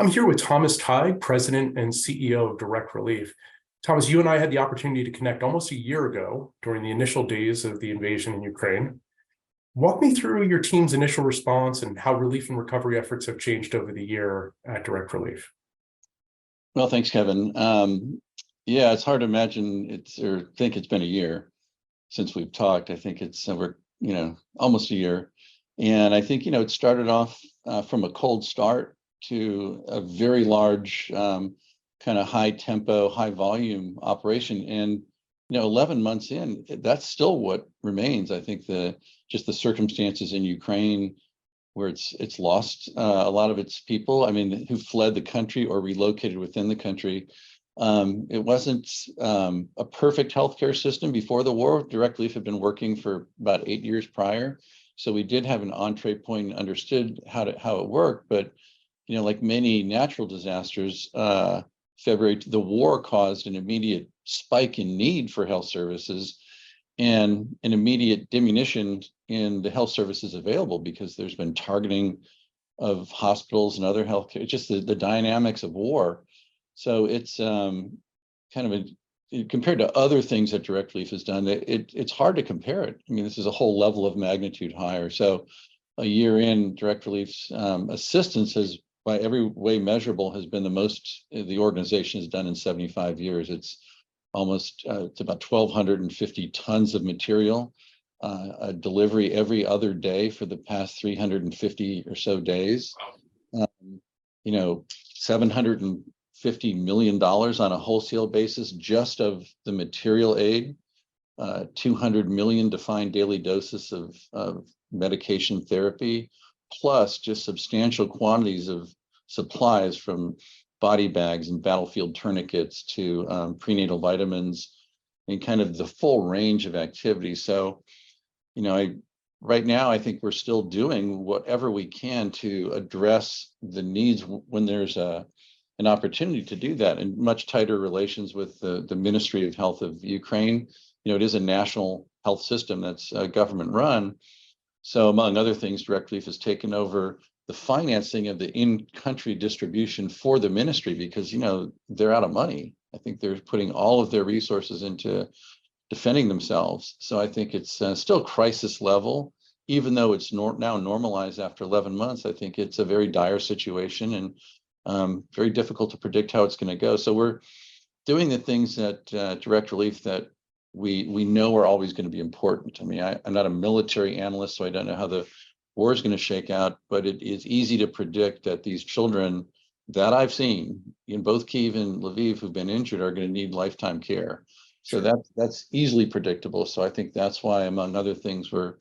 I'm here with Thomas Tighe, President and CEO of Direct Relief. Thomas, you and I had the opportunity to connect almost a year ago during the initial days of the invasion in Ukraine. Walk me through your team's initial response and how relief and recovery efforts have changed over the year at Direct Relief. Well, thanks, Kevin. Yeah, it's hard to imagine or think it's been a year since we've talked. I think it's almost a year, and I think it started off from a cold start to a very large, kind of high tempo, high volume operation, and 11 months in, that's still what remains. I think just the circumstances in Ukraine, where it's lost a lot of its people, who fled the country or relocated within the country. It wasn't a perfect healthcare system before the war. Direct Relief had been working for about 8 years prior, so we did have an entree point and understood how it worked. But like many natural disasters, the war caused an immediate spike in need for health services and an immediate diminution in the health services available, because there's been targeting of hospitals and other healthcare, just the dynamics of war. So it's compared to other things that Direct Relief has done, it's hard to compare it. This is a whole level of magnitude higher. So a year in, Direct Relief's assistance has, by every way measurable, has been the most the organization has done in 75 years. It's about 1,250 tons of material, a delivery every other day for the past 350 or so days. $750 million on a wholesale basis just of the material aid, 200 million defined daily doses of medication therapy, plus just substantial quantities of supplies, from body bags and battlefield tourniquets to prenatal vitamins, and kind of the full range of activities. So, right now, I think we're still doing whatever we can to address the needs when there's an opportunity to do that, in much tighter relations with the Ministry of Health of Ukraine. It is a national health system that's government run. So among other things, Direct Relief has taken over the financing of the in-country distribution for the ministry, because, they're out of money. I think they're putting all of their resources into defending themselves. So I think it's still crisis level, even though it's now normalized after 11 months. I think it's a very dire situation, and very difficult to predict how it's going to go. So we're doing the things that Direct Relief that we know are always going to be important. I'm not a military analyst, so I don't know how the war is going to shake out, but it is easy to predict that these children that I've seen in both Kyiv and Lviv who've been injured are going to need lifetime care. So that's easily predictable. So I think that's why, among other things, we're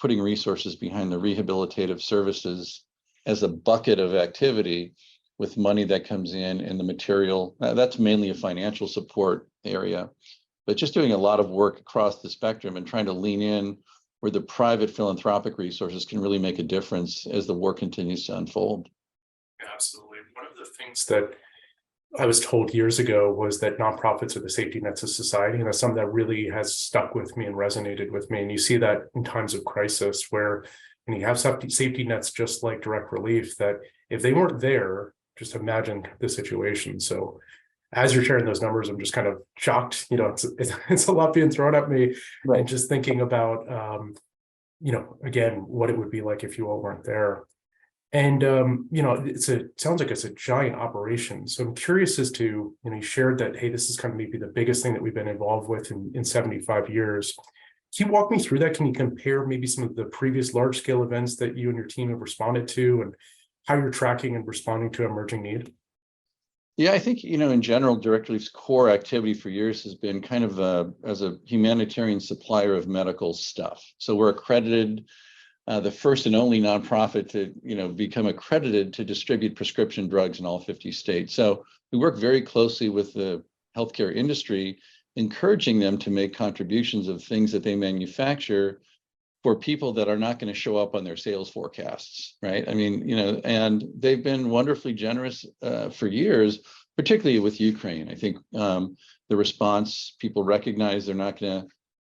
putting resources behind the rehabilitative services as a bucket of activity, with money that comes in and the material. That's mainly a financial support area, but just doing a lot of work across the spectrum and trying to lean in where the private philanthropic resources can really make a difference as the war continues to unfold. Absolutely. One of the things that I was told years ago was that nonprofits are the safety nets of society, and that's something that really has stuck with me and resonated with me. And you see that in times of crisis, where you have safety nets just like Direct Relief, that if they weren't there, just imagine the situation. So as you're sharing those numbers, I'm just kind of shocked. It's a lot being thrown at me, right? And just thinking about, again, what it would be like if you all weren't there. And, sounds like it's a giant operation. So I'm curious as to, you shared that, hey, this is kind of maybe the biggest thing that we've been involved with in 75 years. Can you walk me through that? Can you compare maybe some of the previous large scale events that you and your team have responded to, and how you're tracking and responding to emerging need? Yeah, I think, in general, Direct Relief's core activity for years has been kind of as a humanitarian supplier of medical stuff. So we're accredited, the first and only nonprofit to, become accredited to distribute prescription drugs in all 50 states. So we work very closely with the healthcare industry, encouraging them to make contributions of things that they manufacture for people that are not going to show up on their sales forecasts, right? And they've been wonderfully generous for years, particularly with Ukraine. I think the response, people recognize it's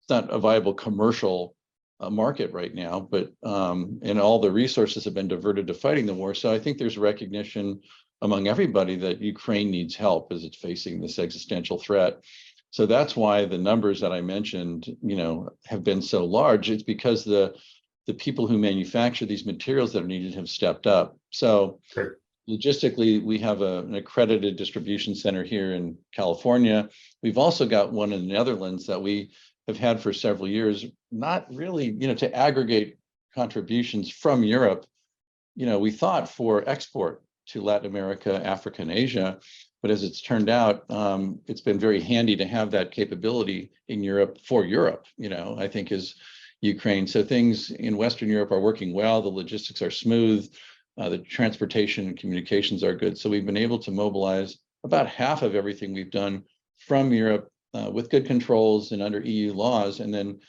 not a viable commercial market right now, but and all the resources have been diverted to fighting the war. So I think there's recognition among everybody that Ukraine needs help as it's facing this existential threat. So that's why the numbers that I mentioned, have been so large. It's because the people who manufacture these materials that are needed have stepped up. So Sure. logistically, we have an accredited distribution center here in California. We've also got one in the Netherlands that we have had for several years, not really, to aggregate contributions from Europe. We thought for export to Latin America, Africa, and Asia, but as it's turned out, it's been very handy to have that capability in Europe for Europe, I think is Ukraine. So things in Western Europe are working well. The logistics are smooth. The transportation and communications are good. So we've been able to mobilize about half of everything we've done from Europe with good controls and under EU laws, and then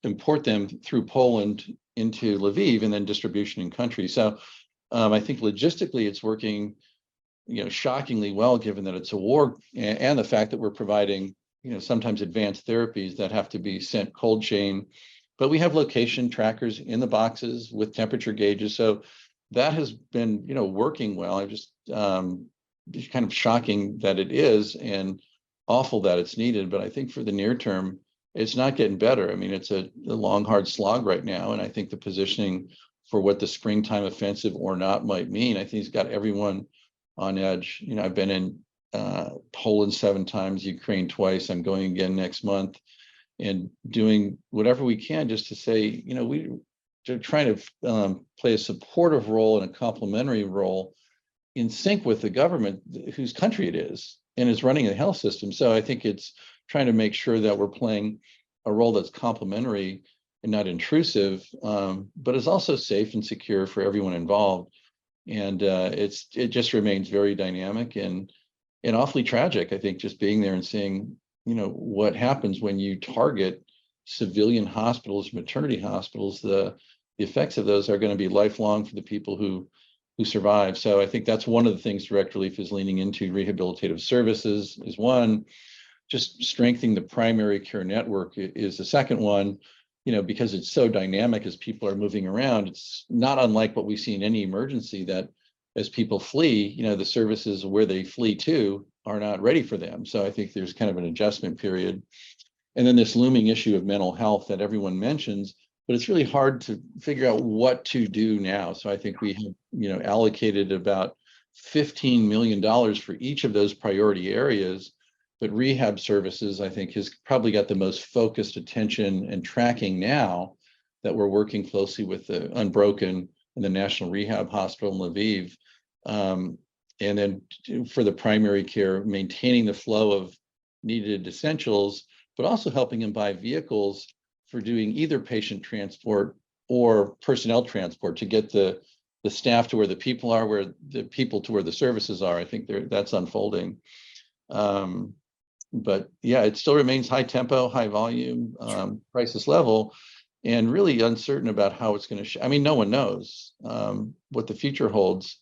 import them through Poland into Lviv and then distribution in country. So I think logistically it's working, shockingly well, given that it's a war, and the fact that we're providing, sometimes advanced therapies that have to be sent cold chain. But we have location trackers in the boxes with temperature gauges. So that has been, working well. I just it's kind of shocking that it is, and awful that it's needed. But I think for the near term, it's not getting better. I mean, it's a long, hard slog right now. And I think the positioning for what the springtime offensive or not might mean, I think it's got everyone on edge. I've been in Poland 7 times, Ukraine twice. I'm going again next month, and doing whatever we can just to say, we're trying to play a supportive role and a complementary role in sync with the government whose country it is and is running a health system. So I think it's trying to make sure that we're playing a role that's complementary and not intrusive, but is also safe and secure for everyone involved. And it just remains very dynamic and awfully tragic. I think just being there and seeing, what happens when you target civilian hospitals, maternity hospitals, the effects of those are going to be lifelong for the people who survive. So I think that's one of the things Direct Relief is leaning into. Rehabilitative services is one. Just strengthening the primary care network is the second one, because it's so dynamic as people are moving around. It's not unlike what we see in any emergency, that as people flee, the services where they flee to are not ready for them. So I think there's kind of an adjustment period. And then this looming issue of mental health that everyone mentions, but it's really hard to figure out what to do now. So I think we have, allocated about $15 million for each of those priority areas. But rehab services, I think, has probably got the most focused attention and tracking now, that we're working closely with the Unbroken and the National Rehab Hospital in Lviv. And then for the primary care, maintaining the flow of needed essentials, but also helping them buy vehicles for doing either patient transport or personnel transport to get the staff to where the people are, where the people to where the services are. I think that's unfolding. But yeah, it still remains high tempo, high volume, crisis level, and really uncertain about how it's going to. I mean, no one knows what the future holds,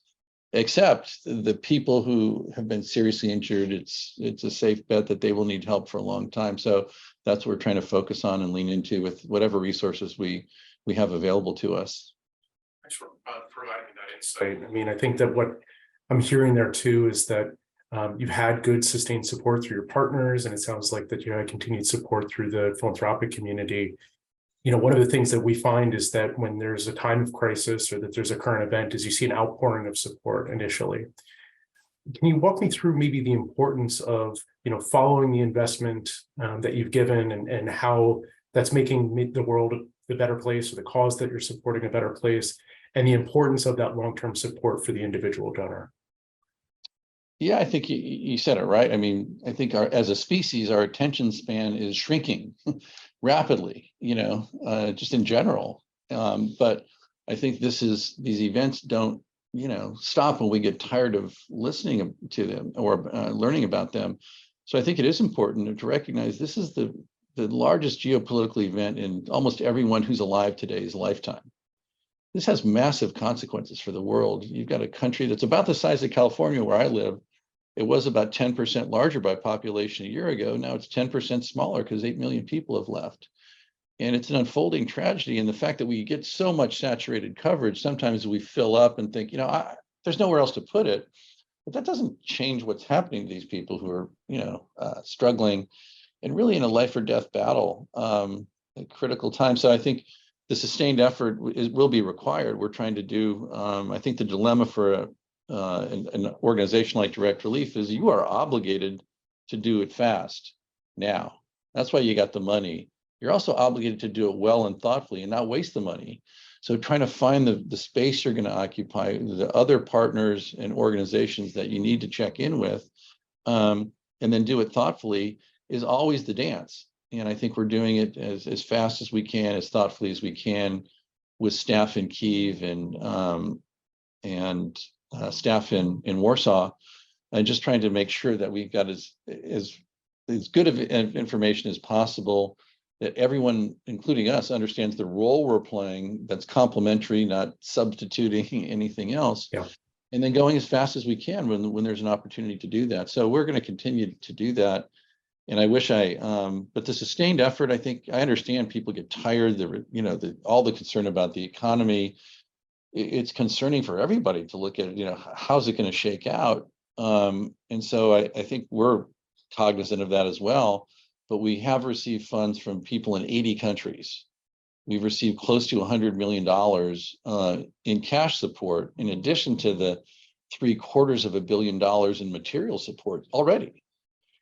except the people who have been seriously injured. It's a safe bet that they will need help for a long time. So that's what we're trying to focus on and lean into with whatever resources we have available to us. Thanks for providing that insight. I mean, I think that what I'm hearing there too is that you've had good sustained support through your partners, and it sounds like that you had continued support through the philanthropic community. One of the things that we find is that when there's a time of crisis or that there's a current event, is you see an outpouring of support initially. Can you walk me through maybe the importance of, following the investment that you've given, and how that's making the world a better place, or the cause that you're supporting a better place, and the importance of that long-term support for the individual donor? Yeah, I think you said it right. I mean, I think as a species, our attention span is shrinking rapidly, just in general. But I think these events don't, stop when we get tired of listening to them or learning about them. So I think it is important to recognize this is the largest geopolitical event in almost everyone who's alive today's lifetime. This has massive consequences for the world. You've got a country that's about the size of California, where I live. It was about 10% larger by population a year ago. Now it's 10% smaller because 8 million people have left. And it's an unfolding tragedy. And the fact that we get so much saturated coverage, sometimes we fill up and think, there's nowhere else to put it. But that doesn't change what's happening to these people who are, struggling and really in a life or death battle at critical time. So I think the sustained effort will be required. We're trying to do, I think the dilemma for an organization like Direct Relief is you are obligated to do it fast now. That's why you got the money. You're also obligated to do it well and thoughtfully and not waste the money. So trying to find the space you're going to occupy, the other partners and organizations that you need to check in with, and then do it thoughtfully is always the dance. And I think we're doing it as fast as we can, as thoughtfully as we can, with staff in Kyiv and staff in Warsaw, and just trying to make sure that we've got as good of information as possible, that everyone, including us, understands the role we're playing, that's complementary, not substituting anything else. Yeah. And then going as fast as we can when there's an opportunity to do that. So we're going to continue to do that. And I wish but the sustained effort, I think I understand people get tired, all the concern about the economy. It's concerning for everybody to look at, how's it going to shake out? And so I think we're cognizant of that as well. But we have received funds from people in 80 countries. We've received close to $100 million in cash support, in addition to the $750 million in material support already.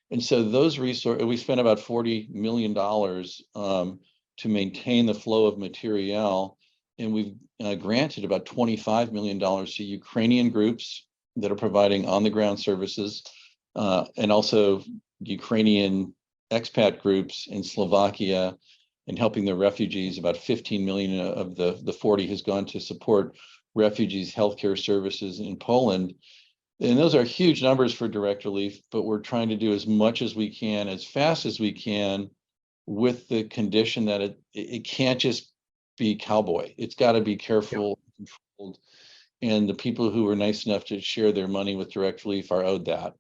And so those resources, we spent about $40 million to maintain the flow of material. And we've granted about $25 million to Ukrainian groups that are providing on-the-ground services, and also Ukrainian expat groups in Slovakia and helping the refugees. About 15 million of the 40 has gone to support refugees' healthcare services in Poland. And those are huge numbers for Direct Relief, but we're trying to do as much as we can, as fast as we can, with the condition that it can't just be cowboy. It's got to be careful, controlled. And the people who were nice enough to share their money with Direct Relief are owed that.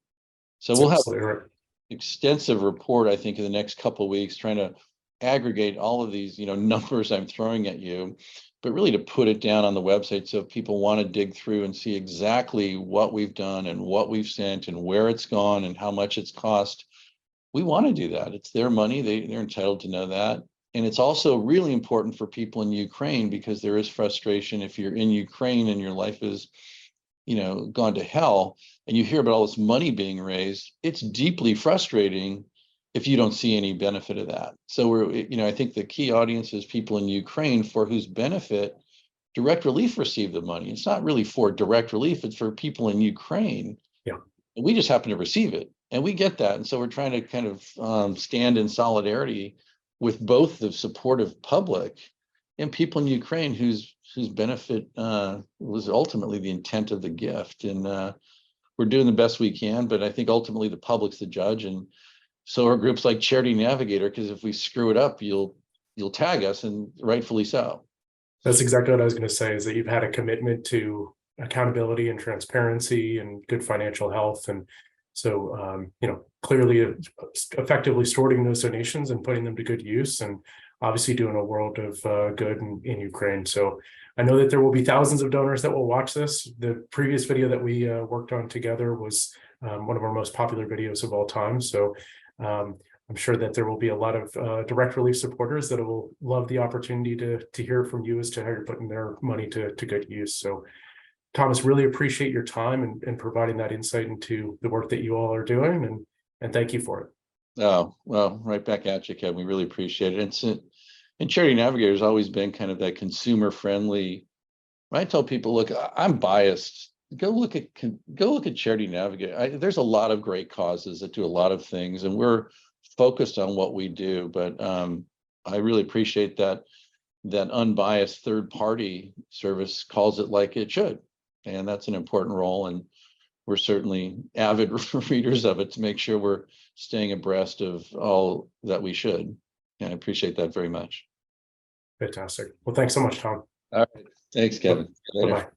So we'll have an extensive report, I think, in the next couple of weeks, trying to aggregate all of these, numbers I'm throwing at you, but really to put it down on the website. So if people want to dig through and see exactly what we've done and what we've sent and where it's gone and how much it's cost, we want to do that. It's their money. They're entitled to know that. And it's also really important for people in Ukraine, because there is frustration if you're in Ukraine and your life is, gone to hell, and you hear about all this money being raised. It's deeply frustrating if you don't see any benefit of that. So I think the key audience is people in Ukraine, for whose benefit Direct Relief received the money. It's not really for Direct Relief, it's for people in Ukraine. Yeah. And we just happen to receive it, and we get that. And so we're trying to kind of stand in solidarity with both the supportive public and people in Ukraine whose benefit was ultimately the intent of the gift. And we're doing the best we can, but I think ultimately the public's the judge, and so are groups like Charity Navigator, because if we screw it up, you'll tag us, and rightfully so. That's exactly what I was going to say, is that you've had a commitment to accountability and transparency and good financial health. And so, clearly effectively sorting those donations and putting them to good use, and obviously doing a world of good in Ukraine. So I know that there will be thousands of donors that will watch this. The previous video that we worked on together was one of our most popular videos of all time. So I'm sure that there will be a lot of Direct Relief supporters that will love the opportunity to hear from you as to how you're putting their money to good use. So Thomas, really appreciate your time and providing that insight into the work that you all are doing, and thank you for it. Oh, well, right back at you, Kevin. We really appreciate it. And Charity Navigator has always been kind of that consumer friendly. I tell people, look, I'm biased. Go look at Charity Navigator. There's a lot of great causes that do a lot of things, and we're focused on what we do. But I really appreciate that unbiased third party service calls it like it should, and that's an important role. And we're certainly avid readers of it to make sure we're staying abreast of all that we should. And I appreciate that very much. Fantastic. Well, thanks so much, Tom. All right. Thanks, Kevin. Bye-bye.